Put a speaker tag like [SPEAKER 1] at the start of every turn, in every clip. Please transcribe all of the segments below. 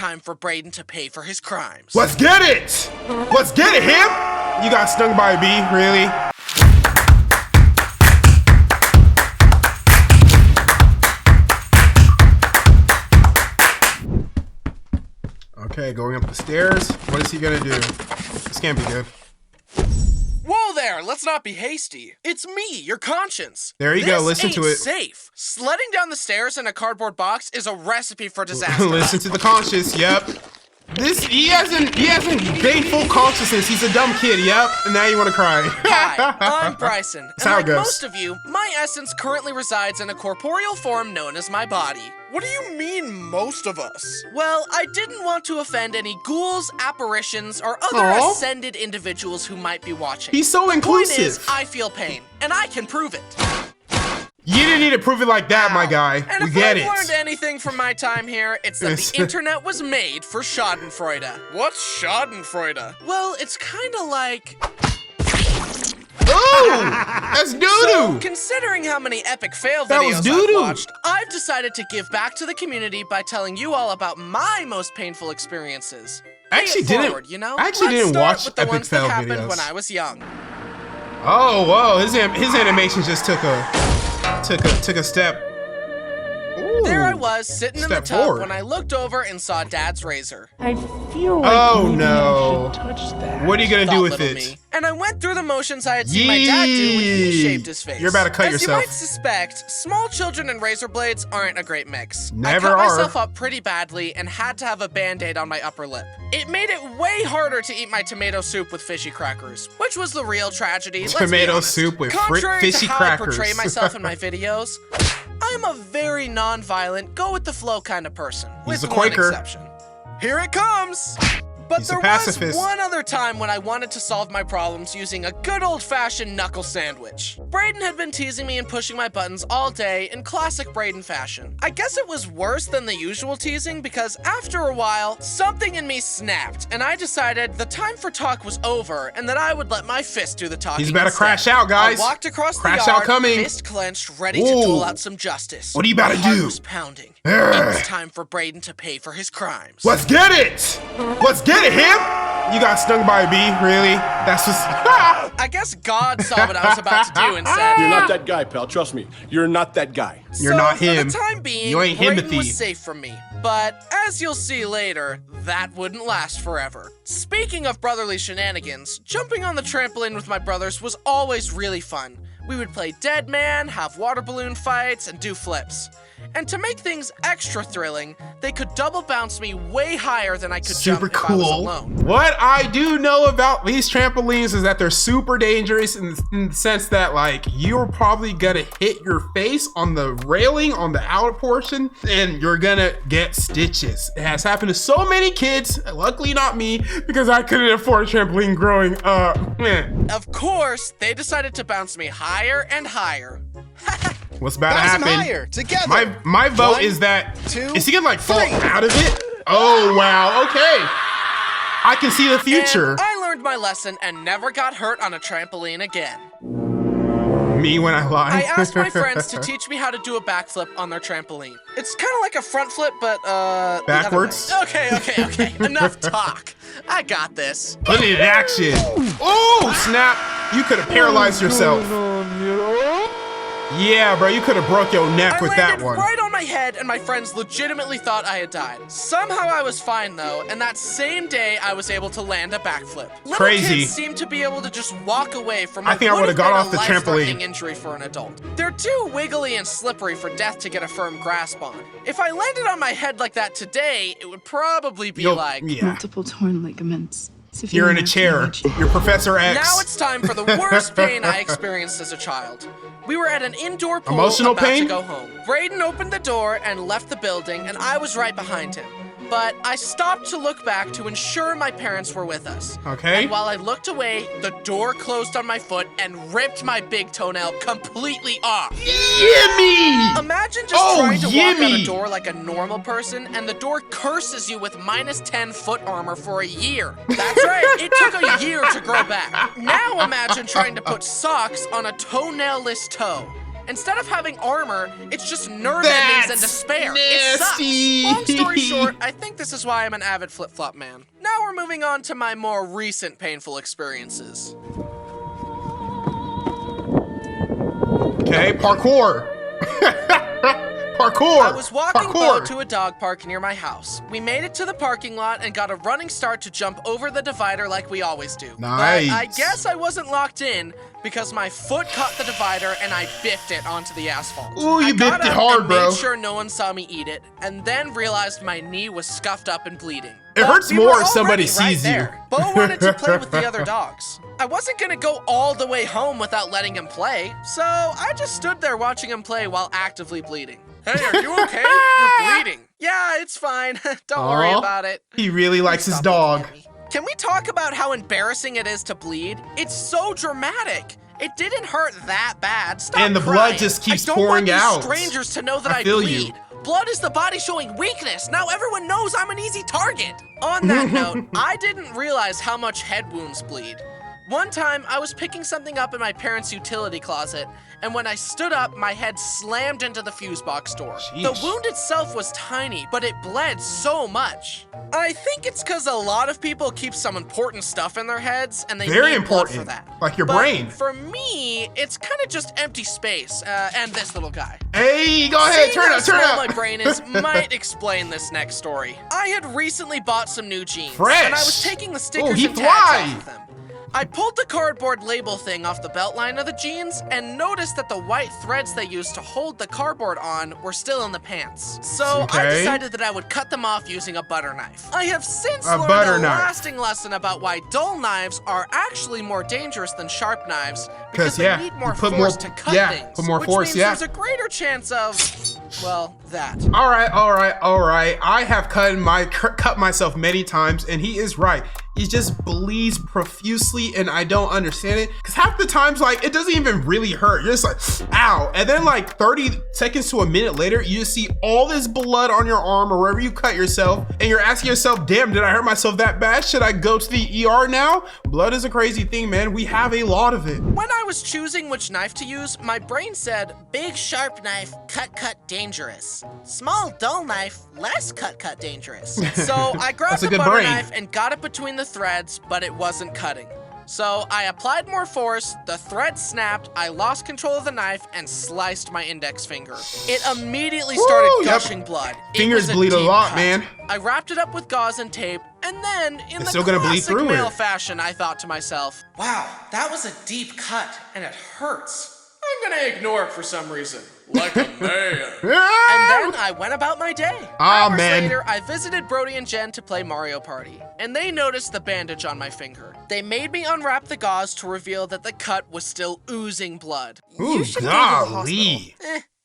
[SPEAKER 1] Time for Braden to pay for his crimes.
[SPEAKER 2] Let's get it! Let's get it, him! You got stung by a bee, really? Okay, going up the stairs. What is he gonna do? This can't be good.
[SPEAKER 1] Whoa there, let's not be hasty. It's me, your conscience.
[SPEAKER 2] There you go, listen to it.
[SPEAKER 1] Safe. Sledding down the stairs in a cardboard box is a recipe for disaster.
[SPEAKER 2] Listen to the conscience, yep. He hasn't gained full consciousness. He's a dumb kid, yep. And now you want to cry.
[SPEAKER 1] Hi, I'm Bryson.
[SPEAKER 2] That's
[SPEAKER 1] and
[SPEAKER 2] how it
[SPEAKER 1] like
[SPEAKER 2] goes.
[SPEAKER 1] most of you, my essence currently resides in a corporeal form known as my body. What do you mean, most of us? Well, I didn't want to offend any ghouls, apparitions, or other ascended individuals who might be watching.
[SPEAKER 2] He's so inclusive.
[SPEAKER 1] The point is, I feel pain, and I can prove it.
[SPEAKER 2] You didn't need to prove it like that, my guy.
[SPEAKER 1] And
[SPEAKER 2] We get
[SPEAKER 1] if
[SPEAKER 2] it.
[SPEAKER 1] I've learned anything from my time here, it's that the internet was made for Schadenfreude. What's Schadenfreude? Well, it's kind of like...
[SPEAKER 2] Oh, that's doo-doo.
[SPEAKER 1] So, considering how many epic fail videos I've watched, I've decided to give back to the community by telling you all about my most painful experiences.
[SPEAKER 2] I actually didn't watch
[SPEAKER 1] with the
[SPEAKER 2] epic
[SPEAKER 1] ones
[SPEAKER 2] fail
[SPEAKER 1] that happened
[SPEAKER 2] videos
[SPEAKER 1] when I was young.
[SPEAKER 2] Oh, whoa, his animation just took a step. Ooh,
[SPEAKER 1] there I was, sitting in the tub
[SPEAKER 2] forward.
[SPEAKER 1] when I looked over and saw Dad's razor.
[SPEAKER 3] I feel like maybe
[SPEAKER 2] no.
[SPEAKER 3] I should touch that.
[SPEAKER 2] What are you gonna do with it?
[SPEAKER 1] Me. And I went through the motions I had seen my dad do when he shaved his face.
[SPEAKER 2] You're about to cut yourself.
[SPEAKER 1] As you might suspect, small children and razor blades aren't a great mix.
[SPEAKER 2] Never
[SPEAKER 1] I cut
[SPEAKER 2] are.
[SPEAKER 1] myself up pretty badly and had to have a band-aid on my upper lip. It made it way harder to eat my tomato soup with fishy crackers, which was the real tragedy.
[SPEAKER 2] Tomato soup with fishy
[SPEAKER 1] to how
[SPEAKER 2] crackers.
[SPEAKER 1] I portray myself in my videos, I'm a very non-violent, go-with-the-flow kind of person.
[SPEAKER 2] He's
[SPEAKER 1] with
[SPEAKER 2] a Quaker.
[SPEAKER 1] One exception. Here it comes! But
[SPEAKER 2] He's a
[SPEAKER 1] there was
[SPEAKER 2] pacifist.
[SPEAKER 1] one other time when I wanted to solve my problems using a good old-fashioned knuckle sandwich. Braden had been teasing me and pushing my buttons all day in classic Braden fashion. I guess it was worse than the usual teasing because after a while, something in me snapped, and I decided the time for talk was over and that I would let my fist do the talking.
[SPEAKER 2] He's about to
[SPEAKER 1] instead.
[SPEAKER 2] crash out, guys.
[SPEAKER 1] I walked across
[SPEAKER 2] Crash
[SPEAKER 1] the
[SPEAKER 2] out
[SPEAKER 1] yard,
[SPEAKER 2] coming.
[SPEAKER 1] fist clenched, ready to dole out some justice.
[SPEAKER 2] What are you about to
[SPEAKER 1] My heart
[SPEAKER 2] do?
[SPEAKER 1] was pounding. It was time for Braden to pay for his crimes.
[SPEAKER 2] Let's get it! Let's get it, him! You got stung by a bee, really? That's just...
[SPEAKER 1] I guess God saw what I was about to do and said...
[SPEAKER 4] You're not that guy, pal. Trust me. You're not that guy.
[SPEAKER 2] You're not him.
[SPEAKER 1] For the time being,
[SPEAKER 2] You ain't
[SPEAKER 1] Braden
[SPEAKER 2] Himothy.
[SPEAKER 1] was safe from me. But as you'll see later, that wouldn't last forever. Speaking of brotherly shenanigans, jumping on the trampoline with my brothers was always really fun. We would play Dead Man, have water balloon fights, and do flips. And to make things extra thrilling, they could double bounce me way higher than I could
[SPEAKER 2] Super
[SPEAKER 1] jump if I was
[SPEAKER 2] cool.
[SPEAKER 1] alone.
[SPEAKER 2] What I do know about these trampolines is that they're super dangerous in the sense that, like, you're probably gonna hit your face on the railing on the outer portion and you're gonna get stitches. It has happened to so many kids, luckily not me, because I couldn't afford a trampoline growing up.
[SPEAKER 1] Of course, they decided to bounce me higher and higher.
[SPEAKER 2] What's about to
[SPEAKER 5] Bounce 'em
[SPEAKER 2] happen?
[SPEAKER 5] higher, together.
[SPEAKER 2] My vote
[SPEAKER 5] One,
[SPEAKER 2] is that,
[SPEAKER 5] two,
[SPEAKER 2] is he gonna like fall
[SPEAKER 5] three.
[SPEAKER 2] out of it? Oh, wow, okay. I can see the future.
[SPEAKER 1] And I learned my lesson and never got hurt on a trampoline again.
[SPEAKER 2] Me when I lie.
[SPEAKER 1] I asked my friends to teach me how to do a backflip on their trampoline. It's kind of like a front flip, but the other
[SPEAKER 2] Backwards?
[SPEAKER 1] way. Okay. Enough talk. I got this.
[SPEAKER 2] Put it in action. Oh, snap. You could have paralyzed yourself. Yeah, bro, you could have broke your neck with that one.
[SPEAKER 1] I landed right on my head, and my friends legitimately thought I had died. Somehow I was fine, though, and that same day I was able to land a backflip. Little
[SPEAKER 2] Crazy.
[SPEAKER 1] kids seem to be able to just walk away from
[SPEAKER 2] I think I would've got off the
[SPEAKER 1] life-threatening
[SPEAKER 2] trampoline.
[SPEAKER 1] injury for an adult. They're too wiggly and slippery for death to get a firm grasp on. If I landed on my head like that today, it would probably be like...
[SPEAKER 2] Yeah.
[SPEAKER 3] Multiple torn ligaments. Severe
[SPEAKER 2] You're in a
[SPEAKER 3] nerve
[SPEAKER 2] chair.
[SPEAKER 3] damage.
[SPEAKER 2] You're Professor X.
[SPEAKER 1] Now it's time for the worst pain I experienced as a child. We were at an indoor pool
[SPEAKER 2] Emotional
[SPEAKER 1] about
[SPEAKER 2] pain?
[SPEAKER 1] to go home. Braden opened the door and left the building, and I was right behind him. But I stopped to look back to ensure my parents were with us.
[SPEAKER 2] Okay.
[SPEAKER 1] And while I looked away, the door closed on my foot and ripped my big toenail completely off.
[SPEAKER 2] Yimmy!
[SPEAKER 1] Imagine just
[SPEAKER 2] Oh,
[SPEAKER 1] trying to walk out
[SPEAKER 2] yimmy.
[SPEAKER 1] a door like a normal person, and the door curses you with -10 foot armor for a year. That's right, it took a year to grow back. Now imagine trying to put socks on a toenail-less toe. Instead of having armor, it's just nerve
[SPEAKER 2] That's
[SPEAKER 1] endings and despair.
[SPEAKER 2] nasty.
[SPEAKER 1] It sucks. Long story short, I think this is why I'm an avid flip-flop man. Now we're moving on to my more recent painful experiences.
[SPEAKER 2] Okay, parkour. Parkour.
[SPEAKER 1] I was walking Bo to a dog park near my house. We made it to the parking lot and got a running start to jump over the divider like we always do.
[SPEAKER 2] Nice.
[SPEAKER 1] But I guess I wasn't locked in because my foot caught the divider and I biffed it onto the asphalt.
[SPEAKER 2] Ooh, you biffed it hard, bro.
[SPEAKER 1] I made sure no one saw me eat it, and then realized my knee was scuffed up and bleeding.
[SPEAKER 2] It hurts more if somebody sees you.
[SPEAKER 1] Bo wanted to play with the other dogs. I wasn't gonna go all the way home without letting him play, so I just stood there watching him play while actively bleeding. Hey, are you okay? You're bleeding. Yeah, it's fine. Don't worry about it.
[SPEAKER 2] He really likes his dog.
[SPEAKER 1] Can we talk about how embarrassing it is to bleed? It's so dramatic. It didn't hurt that bad. Stop
[SPEAKER 2] And the
[SPEAKER 1] crying.
[SPEAKER 2] blood just keeps pouring out.
[SPEAKER 1] I don't want these strangers to know that I
[SPEAKER 2] feel
[SPEAKER 1] bleed.
[SPEAKER 2] you.
[SPEAKER 1] Blood is the body showing weakness. Now everyone knows I'm an easy target. On that note, I didn't realize how much head wounds bleed. One time, I was picking something up in my parents' utility closet, and when I stood up, my head slammed into the fuse box door.
[SPEAKER 2] Sheesh.
[SPEAKER 1] The wound itself was tiny, but it bled so much. I think it's because a lot of people keep some important stuff in their heads, and they
[SPEAKER 2] Very
[SPEAKER 1] need
[SPEAKER 2] important,
[SPEAKER 1] blood for that.
[SPEAKER 2] like your
[SPEAKER 1] But
[SPEAKER 2] brain.
[SPEAKER 1] For me, it's kind of just empty space, and this little guy.
[SPEAKER 2] Hey, go ahead,
[SPEAKER 1] Seeing
[SPEAKER 2] turn
[SPEAKER 1] how
[SPEAKER 2] up, turn
[SPEAKER 1] small
[SPEAKER 2] up.
[SPEAKER 1] my brain is might explain this next story. I had recently bought some new jeans,
[SPEAKER 2] Fresh.
[SPEAKER 1] and I was taking the stickers
[SPEAKER 2] he
[SPEAKER 1] and tags
[SPEAKER 2] fly.
[SPEAKER 1] off of them. I pulled the cardboard label thing off the belt line of the jeans and noticed that the white threads they used to hold the cardboard on were still in the pants. So I
[SPEAKER 2] Okay.
[SPEAKER 1] decided that I would cut them off using a butter knife. I have since
[SPEAKER 2] A
[SPEAKER 1] learned
[SPEAKER 2] butter
[SPEAKER 1] a
[SPEAKER 2] knife.
[SPEAKER 1] lasting lesson about why dull knives are actually more dangerous than sharp knives
[SPEAKER 2] 'Cause,
[SPEAKER 1] they
[SPEAKER 2] yeah,
[SPEAKER 1] need
[SPEAKER 2] you
[SPEAKER 1] more
[SPEAKER 2] put
[SPEAKER 1] force
[SPEAKER 2] more-
[SPEAKER 1] to cut
[SPEAKER 2] yeah,
[SPEAKER 1] things,
[SPEAKER 2] put more
[SPEAKER 1] which
[SPEAKER 2] force,
[SPEAKER 1] means
[SPEAKER 2] yeah.
[SPEAKER 1] there's a greater chance of, well, that.
[SPEAKER 2] All right. I have cut myself many times, and he is right. He just bleeds profusely, and I don't understand it. Because half the times, like, it doesn't even really hurt. You're just like, ow. And then, like, 30 seconds to a minute later, you just see all this blood on your arm or wherever you cut yourself, and you're asking yourself, damn, did I hurt myself that bad? Should I go to the ER now? Blood is a crazy thing, man. We have a lot of it.
[SPEAKER 1] When I was choosing which knife to use, my brain said, big sharp knife, cut dangerous. Small dull knife, less cut dangerous. So I grabbed
[SPEAKER 2] That's a
[SPEAKER 1] the
[SPEAKER 2] good
[SPEAKER 1] butter
[SPEAKER 2] brain.
[SPEAKER 1] knife and got it between the threads, but it wasn't cutting. So I applied more force, the thread snapped, I lost control of the knife, and sliced my index finger. It immediately started
[SPEAKER 2] Woo, yep.
[SPEAKER 1] gushing blood. It
[SPEAKER 2] Fingers
[SPEAKER 1] was
[SPEAKER 2] bleed a
[SPEAKER 1] deep
[SPEAKER 2] lot,
[SPEAKER 1] cut.
[SPEAKER 2] man.
[SPEAKER 1] I wrapped it up with gauze and tape, and then, in the
[SPEAKER 2] still gonna bleed
[SPEAKER 1] classic
[SPEAKER 2] through
[SPEAKER 1] male
[SPEAKER 2] it.
[SPEAKER 1] fashion, I thought to myself, wow, that was a deep cut, and it hurts. I'm gonna ignore it for some reason. Like a man. And then I went about my day. Hours later, I visited Brody and Jen to play Mario Party, and they noticed the bandage on my finger. They made me unwrap the gauze to reveal that the cut was still oozing blood.
[SPEAKER 2] Ooh,
[SPEAKER 1] You should go to the hospital.
[SPEAKER 2] golly.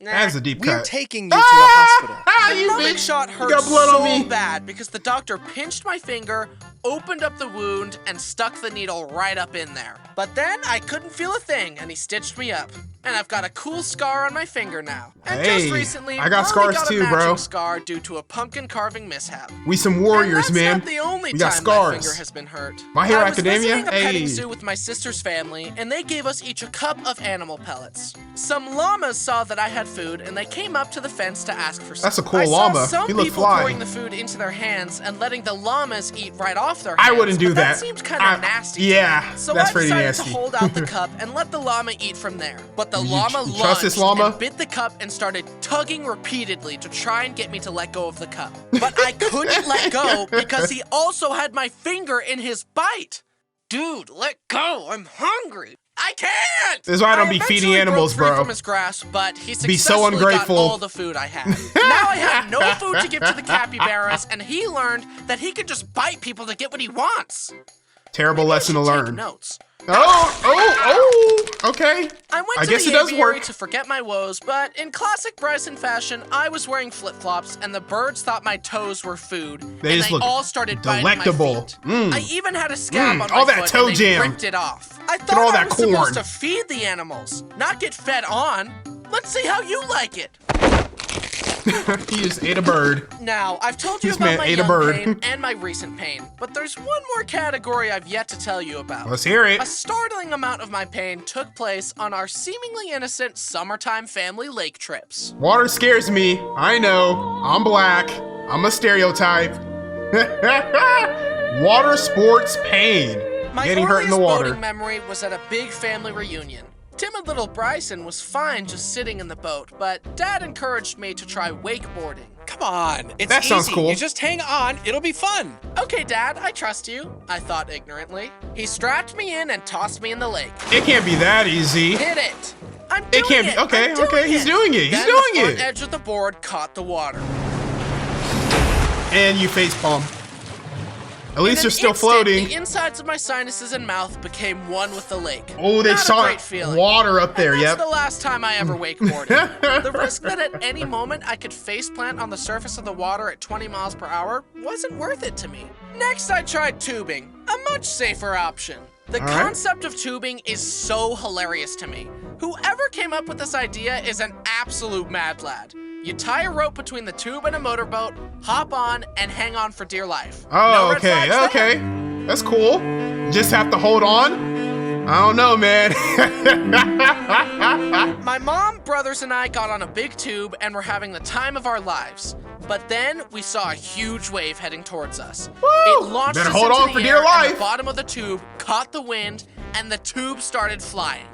[SPEAKER 1] Nah.
[SPEAKER 2] That's a deep
[SPEAKER 5] We're
[SPEAKER 2] cut.
[SPEAKER 5] taking you to the hospital.
[SPEAKER 1] The
[SPEAKER 2] You
[SPEAKER 1] numbing
[SPEAKER 2] bitch.
[SPEAKER 1] shot
[SPEAKER 2] You
[SPEAKER 1] hurt
[SPEAKER 2] got blood
[SPEAKER 1] so
[SPEAKER 2] on me.
[SPEAKER 1] bad because the doctor pinched my finger, opened up the wound, and stuck the needle right up in there. But then I couldn't feel a thing, and he stitched me up. And I've got a cool scar on my finger now. And just
[SPEAKER 2] Hey,
[SPEAKER 1] recently,
[SPEAKER 2] I got
[SPEAKER 1] Molly
[SPEAKER 2] scars
[SPEAKER 1] got a
[SPEAKER 2] too,
[SPEAKER 1] matching
[SPEAKER 2] bro.
[SPEAKER 1] scar due to a pumpkin carving mishap.
[SPEAKER 2] We some warriors,
[SPEAKER 1] and that's
[SPEAKER 2] man.
[SPEAKER 1] not the only
[SPEAKER 2] We got
[SPEAKER 1] time my
[SPEAKER 2] scars.
[SPEAKER 1] finger has been hurt.
[SPEAKER 2] My Hero
[SPEAKER 1] I was
[SPEAKER 2] Academia?
[SPEAKER 1] visiting a petting
[SPEAKER 2] Hey.
[SPEAKER 1] zoo with my sister's family, and they gave us each a cup of animal pellets. Some llamas saw that I had food, and they came up to the fence to ask for some.
[SPEAKER 2] That's a cool
[SPEAKER 1] I
[SPEAKER 2] llama.
[SPEAKER 1] saw some
[SPEAKER 2] He look
[SPEAKER 1] people
[SPEAKER 2] fly.
[SPEAKER 1] pouring the food into their hands and letting the llamas eat right off their
[SPEAKER 2] I
[SPEAKER 1] hands.
[SPEAKER 2] wouldn't do
[SPEAKER 1] but
[SPEAKER 2] that.
[SPEAKER 1] That seemed kind of nasty. to
[SPEAKER 2] yeah,
[SPEAKER 1] me. So
[SPEAKER 2] that's
[SPEAKER 1] I
[SPEAKER 2] pretty
[SPEAKER 1] decided
[SPEAKER 2] nasty.
[SPEAKER 1] to hold out the cup and let the llama eat from there. But the llama
[SPEAKER 2] you trust this
[SPEAKER 1] lunged
[SPEAKER 2] llama?
[SPEAKER 1] and bit the cup and started tugging repeatedly to try and get me to let go of the cup. But I couldn't let go because he also had my finger in his bite. Dude, let go. I'm hungry. I can't!
[SPEAKER 2] This is why I don't be feeding
[SPEAKER 1] eventually
[SPEAKER 2] animals,
[SPEAKER 1] broke free
[SPEAKER 2] bro.
[SPEAKER 1] from his grasp, but he
[SPEAKER 2] Be so
[SPEAKER 1] successfully
[SPEAKER 2] ungrateful.
[SPEAKER 1] got all the food I had. Now I have no food to give to the capybaras, and he learned that he could just bite people to get what he wants.
[SPEAKER 2] Terrible lesson to
[SPEAKER 1] Maybe I should take
[SPEAKER 2] learn.
[SPEAKER 1] Notes.
[SPEAKER 2] Okay.
[SPEAKER 1] I went
[SPEAKER 2] I
[SPEAKER 1] to
[SPEAKER 2] guess
[SPEAKER 1] the
[SPEAKER 2] it does
[SPEAKER 1] aviary
[SPEAKER 2] work.
[SPEAKER 1] to forget my woes, but in classic Bryson fashion, I was wearing flip-flops, and the birds thought my toes were food,
[SPEAKER 2] They
[SPEAKER 1] and
[SPEAKER 2] just
[SPEAKER 1] they
[SPEAKER 2] look
[SPEAKER 1] all started
[SPEAKER 2] delectable.
[SPEAKER 1] biting my feet. I even had a scab on my
[SPEAKER 2] all that
[SPEAKER 1] foot,
[SPEAKER 2] toe
[SPEAKER 1] and they
[SPEAKER 2] jam.
[SPEAKER 1] ripped it off. I
[SPEAKER 2] all
[SPEAKER 1] thought I
[SPEAKER 2] that
[SPEAKER 1] was
[SPEAKER 2] corn.
[SPEAKER 1] supposed to feed the animals, not get fed on. Let's see how you like it.
[SPEAKER 2] He just ate a bird.
[SPEAKER 1] Now, I've told you
[SPEAKER 2] This
[SPEAKER 1] about
[SPEAKER 2] man
[SPEAKER 1] my
[SPEAKER 2] ate a
[SPEAKER 1] young
[SPEAKER 2] bird.
[SPEAKER 1] pain and my recent pain, but there's one more category I've yet to tell you about.
[SPEAKER 2] Let's hear it.
[SPEAKER 1] A startling amount of my pain took place on our seemingly innocent summertime family lake trips.
[SPEAKER 2] Water scares me. I know. I'm black. I'm a stereotype. Water sports pain.
[SPEAKER 1] My
[SPEAKER 2] Getting hurt in the
[SPEAKER 1] earliest
[SPEAKER 2] water.
[SPEAKER 1] boating memory was at a big family reunion. Timid little Bryson was fine just sitting in the boat, but Dad encouraged me to try wakeboarding.
[SPEAKER 5] Come on, it's
[SPEAKER 2] That sounds
[SPEAKER 5] easy.
[SPEAKER 2] cool.
[SPEAKER 5] You just hang on, it'll be fun.
[SPEAKER 1] Okay, Dad, I trust you, I thought ignorantly. He strapped me in and tossed me in the lake.
[SPEAKER 2] It can't be that easy.
[SPEAKER 1] Hit it! I'm doing
[SPEAKER 2] It can't be. Okay,
[SPEAKER 1] I'm doing
[SPEAKER 2] okay. He's doing it. He's
[SPEAKER 1] Then
[SPEAKER 2] doing
[SPEAKER 1] the front
[SPEAKER 2] it.
[SPEAKER 1] edge of the board caught the water.
[SPEAKER 2] And you face palm. At least
[SPEAKER 1] In
[SPEAKER 2] you're
[SPEAKER 1] an
[SPEAKER 2] still
[SPEAKER 1] instant,
[SPEAKER 2] floating.
[SPEAKER 1] The insides of my sinuses and mouth became one with the lake.
[SPEAKER 2] Oh, they
[SPEAKER 1] Not a
[SPEAKER 2] saw
[SPEAKER 1] great feeling.
[SPEAKER 2] water up there.
[SPEAKER 1] And that's
[SPEAKER 2] Yep.
[SPEAKER 1] the last time I ever wakeboarded. The risk that at any moment I could faceplant on the surface of the water at 20 miles per hour wasn't worth it to me. Next, I tried tubing, a much safer option. The
[SPEAKER 2] All right.
[SPEAKER 1] concept of tubing is so hilarious to me. Whoever came up with this idea is an absolute mad lad. You tie a rope between the tube and a motorboat, hop on, and hang on for dear life.
[SPEAKER 2] Oh,
[SPEAKER 1] No red
[SPEAKER 2] okay.
[SPEAKER 1] flags there.
[SPEAKER 2] Okay. That's cool. Just have to hold on. I don't know, man.
[SPEAKER 1] My mom, brothers, and I got on a big tube and were having the time of our lives. But then we saw a huge wave heading towards us. It launched
[SPEAKER 2] Better
[SPEAKER 1] us
[SPEAKER 2] hold
[SPEAKER 1] into
[SPEAKER 2] on
[SPEAKER 1] the
[SPEAKER 2] for
[SPEAKER 1] air,
[SPEAKER 2] dear
[SPEAKER 1] and
[SPEAKER 2] life.
[SPEAKER 1] the bottom of the tube caught the wind, and the tube started flying.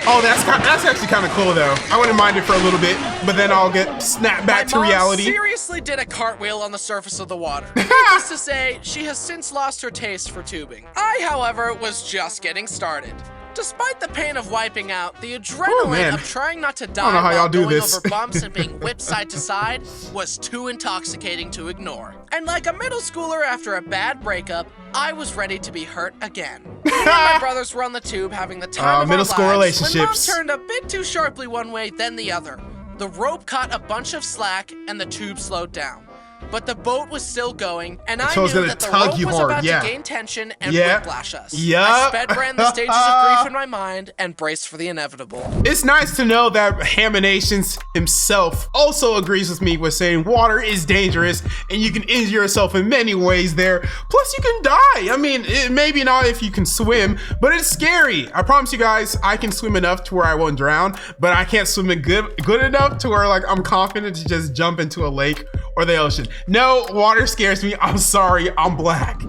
[SPEAKER 2] Oh, that's actually kind of cool though. I wouldn't mind it for a little bit, but then I'll get snapped back to
[SPEAKER 1] My mom
[SPEAKER 2] reality.
[SPEAKER 1] seriously did a cartwheel on the surface of the water. Needless to say, she has since lost her taste for tubing. I, however, was just getting started. Despite the pain of wiping out, the adrenaline
[SPEAKER 2] man.
[SPEAKER 1] of trying not to
[SPEAKER 2] know
[SPEAKER 1] die
[SPEAKER 2] how
[SPEAKER 1] while
[SPEAKER 2] y'all do
[SPEAKER 1] going
[SPEAKER 2] this.
[SPEAKER 1] over bumps and being whipped side to side was too intoxicating to ignore. And like a middle schooler after a bad breakup, I was ready to be hurt again. Me and my brothers were on the tube having the time of
[SPEAKER 2] middle
[SPEAKER 1] our
[SPEAKER 2] school
[SPEAKER 1] lives when Mom
[SPEAKER 2] relationships.
[SPEAKER 1] turned a bit too sharply one way, then the other. The rope caught a bunch of slack and the tube slowed down. But the boat was still going, and I
[SPEAKER 2] So it's
[SPEAKER 1] knew
[SPEAKER 2] gonna
[SPEAKER 1] that the
[SPEAKER 2] tug
[SPEAKER 1] rope
[SPEAKER 2] you
[SPEAKER 1] was
[SPEAKER 2] hard,
[SPEAKER 1] about
[SPEAKER 2] yeah.
[SPEAKER 1] to gain tension and
[SPEAKER 2] Yeah.
[SPEAKER 1] whiplash us.
[SPEAKER 2] Yup.
[SPEAKER 1] I sped ran the stages of grief in my mind and braced for the inevitable.
[SPEAKER 2] It's nice to know that Haminations himself also agrees with me with saying water is dangerous and you can injure yourself in many ways there. Plus, you can die. I mean, maybe not if you can swim, but it's scary. I promise you guys, I can swim enough to where I won't drown, but I can't swim good enough to where like I'm confident to just jump into a lake or the ocean. No, water scares me. I'm sorry, I'm black.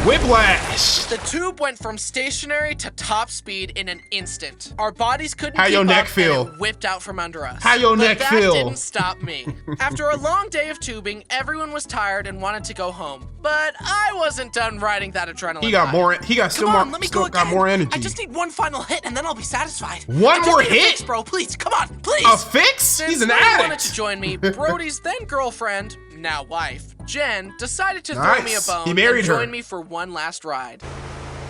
[SPEAKER 2] Whiplash.
[SPEAKER 1] The tube went from stationary to top speed in an instant. Our bodies couldn't
[SPEAKER 2] How
[SPEAKER 1] keep
[SPEAKER 2] your neck
[SPEAKER 1] up
[SPEAKER 2] feel?
[SPEAKER 1] and it whipped out from under us.
[SPEAKER 2] How your
[SPEAKER 1] But
[SPEAKER 2] neck
[SPEAKER 1] that
[SPEAKER 2] feel?
[SPEAKER 1] didn't stop me. After a long day of tubing, everyone was tired and wanted to go home. But I wasn't done riding that adrenaline.
[SPEAKER 2] He got
[SPEAKER 1] high.
[SPEAKER 2] more. He got still
[SPEAKER 1] Come
[SPEAKER 2] more.
[SPEAKER 1] on, let me
[SPEAKER 2] Still
[SPEAKER 1] go
[SPEAKER 2] got
[SPEAKER 1] again.
[SPEAKER 2] more energy.
[SPEAKER 1] I just need one final hit and then I'll be satisfied.
[SPEAKER 2] One
[SPEAKER 1] I just
[SPEAKER 2] more
[SPEAKER 1] need a
[SPEAKER 2] hit?
[SPEAKER 1] fix, bro. Please, come on, please.
[SPEAKER 2] A fix?
[SPEAKER 1] Since
[SPEAKER 2] He's an
[SPEAKER 1] no one wanted
[SPEAKER 2] addict.
[SPEAKER 1] to join me, Brody's then girlfriend, now wife, Jen, decided to throw
[SPEAKER 2] Nice.
[SPEAKER 1] me a bone
[SPEAKER 2] He married
[SPEAKER 1] and
[SPEAKER 2] her.
[SPEAKER 1] join me for one last ride.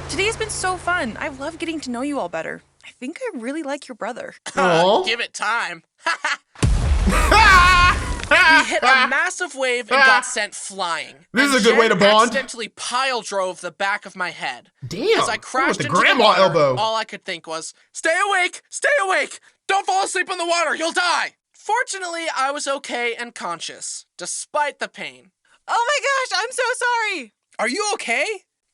[SPEAKER 6] Today has been so fun. I love getting to know you all better. I think I really like your brother.
[SPEAKER 2] Aw.
[SPEAKER 1] Give it time. We hit a massive wave and got sent flying.
[SPEAKER 2] This is
[SPEAKER 1] And
[SPEAKER 2] a good way
[SPEAKER 1] Jen
[SPEAKER 2] to bond.
[SPEAKER 1] accidentally pile drove the back of my head.
[SPEAKER 2] Damn.
[SPEAKER 1] As I crashed
[SPEAKER 2] with the
[SPEAKER 1] into
[SPEAKER 2] grandma
[SPEAKER 1] the water,
[SPEAKER 2] elbow.
[SPEAKER 1] all I could think was, stay awake, stay awake. Don't fall asleep in the water, you'll die. Fortunately, I was okay and conscious, despite the pain.
[SPEAKER 6] Oh my gosh, I'm so sorry.
[SPEAKER 5] Are you okay?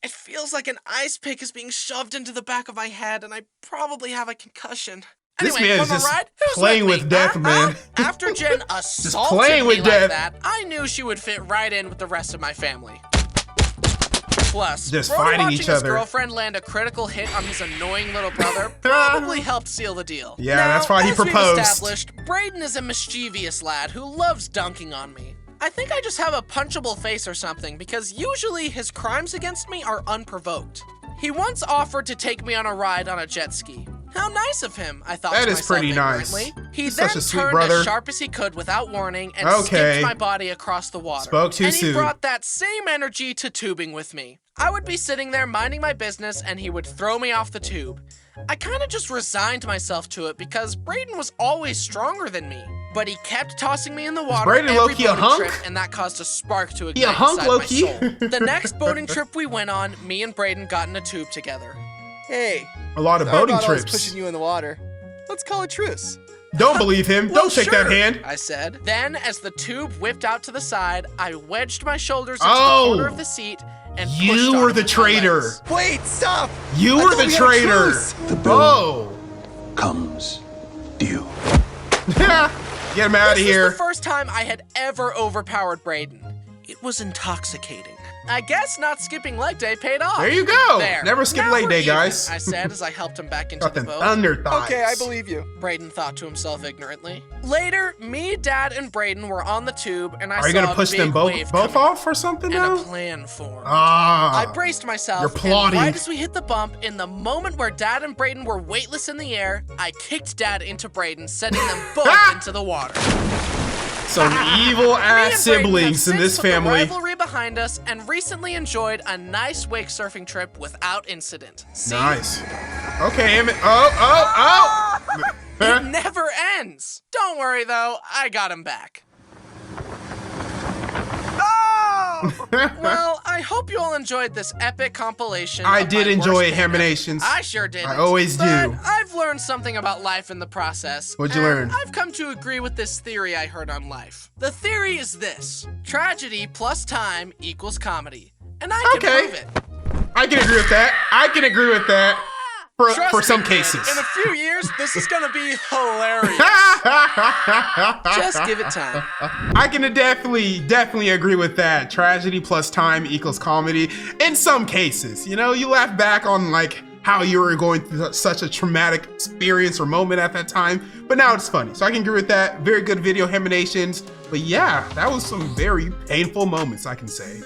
[SPEAKER 1] It feels like an ice pick is being shoved into the back of my head, and I probably have a concussion.
[SPEAKER 2] This
[SPEAKER 1] Anyway,
[SPEAKER 2] man is
[SPEAKER 1] from a
[SPEAKER 2] just
[SPEAKER 1] ride, who's
[SPEAKER 2] playing
[SPEAKER 1] me?
[SPEAKER 2] with death, man.
[SPEAKER 1] After Jen assaulted
[SPEAKER 2] playing
[SPEAKER 1] me
[SPEAKER 2] with
[SPEAKER 1] like
[SPEAKER 2] death.
[SPEAKER 1] that, I knew she would fit right in with the rest of my family. Plus,
[SPEAKER 2] Just
[SPEAKER 1] Brody
[SPEAKER 2] fighting
[SPEAKER 1] watching
[SPEAKER 2] each
[SPEAKER 1] his
[SPEAKER 2] other.
[SPEAKER 1] girlfriend land a critical hit on his annoying little brother probably helped seal the deal.
[SPEAKER 2] Yeah,
[SPEAKER 1] Now,
[SPEAKER 2] that's why he
[SPEAKER 1] as we've
[SPEAKER 2] proposed.
[SPEAKER 1] established, Braden is a mischievous lad who loves dunking on me. I think I just have a punchable face or something because usually his crimes against me are unprovoked. He once offered to take me on a ride on a jet ski. How nice of him, I thought
[SPEAKER 2] That
[SPEAKER 1] to
[SPEAKER 2] is
[SPEAKER 1] myself
[SPEAKER 2] pretty nice.
[SPEAKER 1] ignorantly. He
[SPEAKER 2] He's
[SPEAKER 1] then
[SPEAKER 2] such a sweet
[SPEAKER 1] turned
[SPEAKER 2] brother.
[SPEAKER 1] as sharp as he could without warning and
[SPEAKER 2] Okay.
[SPEAKER 1] skipped my body across the water.
[SPEAKER 2] Spoke too
[SPEAKER 1] and he
[SPEAKER 2] soon.
[SPEAKER 1] brought that same energy to tubing with me. I would be sitting there minding my business and he would throw me off the tube. I kind of just resigned myself to it because Braden was always stronger than me. But he kept tossing me in the water
[SPEAKER 2] Braden
[SPEAKER 1] every
[SPEAKER 2] low-key a
[SPEAKER 1] boating
[SPEAKER 2] hunk?
[SPEAKER 1] trip, and that caused a spark to
[SPEAKER 2] He a
[SPEAKER 1] ignite
[SPEAKER 2] hunk,
[SPEAKER 1] inside
[SPEAKER 2] low-key?
[SPEAKER 1] my soul. The next boating trip we went on, me and Braden got in a tube together.
[SPEAKER 5] Hey,
[SPEAKER 2] A lot of
[SPEAKER 5] sorry
[SPEAKER 2] boating
[SPEAKER 5] about always
[SPEAKER 2] trips.
[SPEAKER 5] pushing you in the water. Let's call a truce.
[SPEAKER 2] Don't believe him.
[SPEAKER 1] Well,
[SPEAKER 2] Don't shake that
[SPEAKER 1] sure,
[SPEAKER 2] hand.
[SPEAKER 1] I said. Then, as the tube whipped out to the side, I wedged my shoulders into
[SPEAKER 2] Oh,
[SPEAKER 1] the corner of the seat and pushed
[SPEAKER 2] You
[SPEAKER 1] on
[SPEAKER 2] were
[SPEAKER 1] it
[SPEAKER 2] the
[SPEAKER 1] with my
[SPEAKER 2] traitor.
[SPEAKER 1] legs.
[SPEAKER 5] Wait, stop!
[SPEAKER 2] You
[SPEAKER 5] I
[SPEAKER 2] were
[SPEAKER 5] thought
[SPEAKER 2] the
[SPEAKER 5] we had a
[SPEAKER 2] traitor.
[SPEAKER 5] truce.
[SPEAKER 7] The bill
[SPEAKER 2] Oh.
[SPEAKER 7] comes due.
[SPEAKER 2] Get him out of
[SPEAKER 1] This
[SPEAKER 2] here.
[SPEAKER 1] was the first time I had ever overpowered Braden. It was intoxicating. I guess not skipping leg day paid off.
[SPEAKER 2] There you go.
[SPEAKER 1] There.
[SPEAKER 2] Never skip
[SPEAKER 1] Now
[SPEAKER 2] leg
[SPEAKER 1] we're
[SPEAKER 2] day,
[SPEAKER 1] even,
[SPEAKER 2] guys.
[SPEAKER 1] I said as I helped him back into
[SPEAKER 2] Got
[SPEAKER 1] the
[SPEAKER 2] them
[SPEAKER 1] boat.
[SPEAKER 2] thunder thighs.
[SPEAKER 5] Okay, I believe you.
[SPEAKER 1] Braden thought to himself ignorantly. Later, me, Dad, and Braden were on the tube, and I
[SPEAKER 2] Are you
[SPEAKER 1] saw
[SPEAKER 2] gonna push
[SPEAKER 1] a
[SPEAKER 2] them
[SPEAKER 1] big
[SPEAKER 2] both
[SPEAKER 1] wave
[SPEAKER 2] both
[SPEAKER 1] coming,
[SPEAKER 2] off or something
[SPEAKER 1] and
[SPEAKER 2] now?
[SPEAKER 1] a plan formed.
[SPEAKER 2] Ah.
[SPEAKER 1] I braced myself,
[SPEAKER 2] You're plotting.
[SPEAKER 1] and right as we hit the bump, in the moment where Dad and Braden were weightless in the air, I kicked Dad into Braden, sending them both into the water.
[SPEAKER 2] Some evil
[SPEAKER 1] Me and
[SPEAKER 2] ass
[SPEAKER 1] Braden have
[SPEAKER 2] siblings in
[SPEAKER 1] since
[SPEAKER 2] this
[SPEAKER 1] put the
[SPEAKER 2] family.
[SPEAKER 1] rivalry behind us and recently enjoyed a nice wake surfing trip without incident. See?
[SPEAKER 2] Nice. Okay, Emmett. Oh.
[SPEAKER 1] It never ends. Don't worry though, I got him back. Well, I hope you all enjoyed this epic compilation.
[SPEAKER 2] I
[SPEAKER 1] of
[SPEAKER 2] did
[SPEAKER 1] my
[SPEAKER 2] enjoy
[SPEAKER 1] worst makeup.
[SPEAKER 2] Haminations.
[SPEAKER 1] I sure did.
[SPEAKER 2] I always do.
[SPEAKER 1] I've learned something about life in the process.
[SPEAKER 2] What'd you
[SPEAKER 1] and
[SPEAKER 2] learn?
[SPEAKER 1] I've come to agree with this theory I heard on life. The theory is this: tragedy plus time equals comedy. And I can
[SPEAKER 2] Okay.
[SPEAKER 1] prove it.
[SPEAKER 2] I can agree with that. I can agree with that.
[SPEAKER 1] Trust
[SPEAKER 2] For
[SPEAKER 1] me,
[SPEAKER 2] some
[SPEAKER 1] man,
[SPEAKER 2] cases.
[SPEAKER 1] In a few years, this is gonna be hilarious. Just give it time.
[SPEAKER 2] I can definitely agree with that. Tragedy plus time equals comedy. In some cases, you know, you laugh back on like how you were going through such a traumatic experience or moment at that time, but now it's funny. So I can agree with that. Very good video, Haminations. But yeah, that was some very painful moments, I can say.